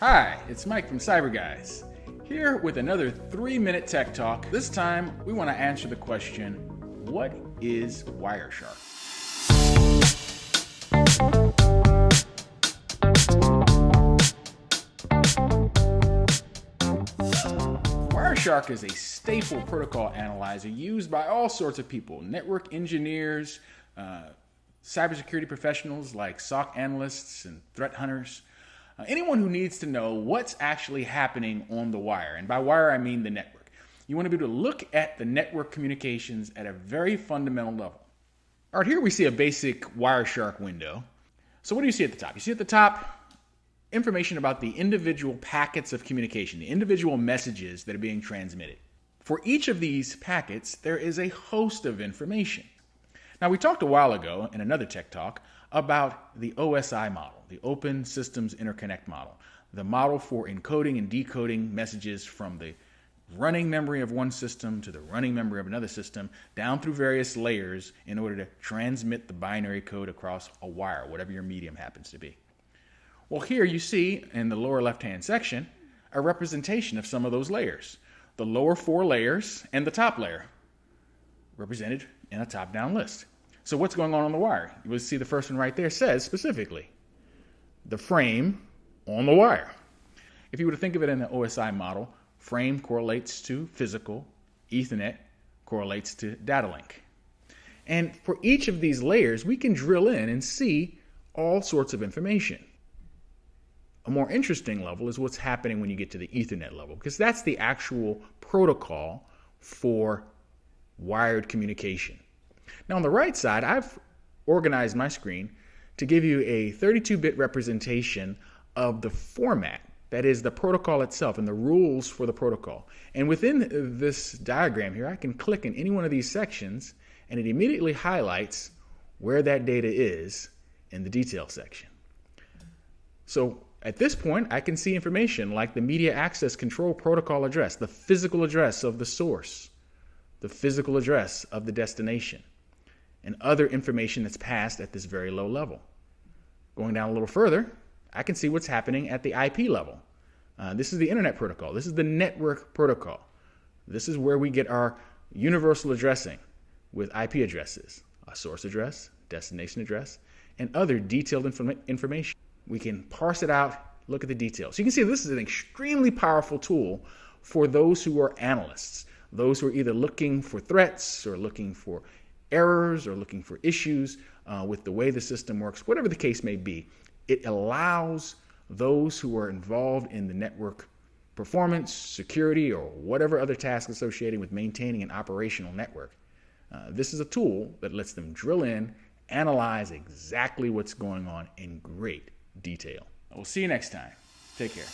Hi, it's Mike from Cyber Guys, here with another 3-minute tech talk. This time, we want to answer the question, what is Wireshark? Wireshark is a staple protocol analyzer used by all sorts of people, network engineers, cybersecurity professionals like SOC analysts and threat hunters. Anyone who needs to know what's actually happening on the wire, and by wire I mean the network. You want to be able to look at the network communications at a very fundamental level. All right, here we see a basic Wireshark window. So what do you see at the top? You see at the top information about the individual packets of communication, the individual messages that are being transmitted. For each of these packets, there is a host of information. Now, we talked a while ago in another tech talk about the OSI model, the Open Systems Interconnect model, the model for encoding and decoding messages from the running memory of one system to the running memory of another system, down through various layers in order to transmit the binary code across a wire, whatever your medium happens to be. Well, here you see in the lower left-hand section a representation of some of those layers. The lower 4 layers and the top layer represented in a top-down list. So what's going on the wire? You will see the first one right there says specifically, the frame on the wire. If you were to think of it in the OSI model, frame correlates to physical, Ethernet correlates to data link. And for each of these layers, we can drill in and see all sorts of information. A more interesting level is what's happening when you get to the Ethernet level, because that's the actual protocol for wired communication. Now on the right side, I've organized my screen to give you a 32-bit representation of the format, that is the protocol itself and the rules for the protocol. And within this diagram here, I can click in any one of these sections and it immediately highlights where that data is in the detail section. So at this point, I can see information like the media access control protocol address, the physical address of the source, the physical address of the destination, and other information that's passed at this very low level. Going down a little further, I can see what's happening at the IP level. This is the internet protocol. This is the network protocol. This is where we get our universal addressing with IP addresses, a source address, destination address, and other detailed information. We can parse it out, look at the details. So you can see this is an extremely powerful tool for those who are analysts, those who are either looking for threats or looking for errors or looking for issues with the way the system works, whatever the case may be. It allows those who are involved in the network performance, security, or whatever other task associated with maintaining an operational network. This is a tool that lets them drill in, analyze exactly what's going on in great detail. We'll see you next time. Take care.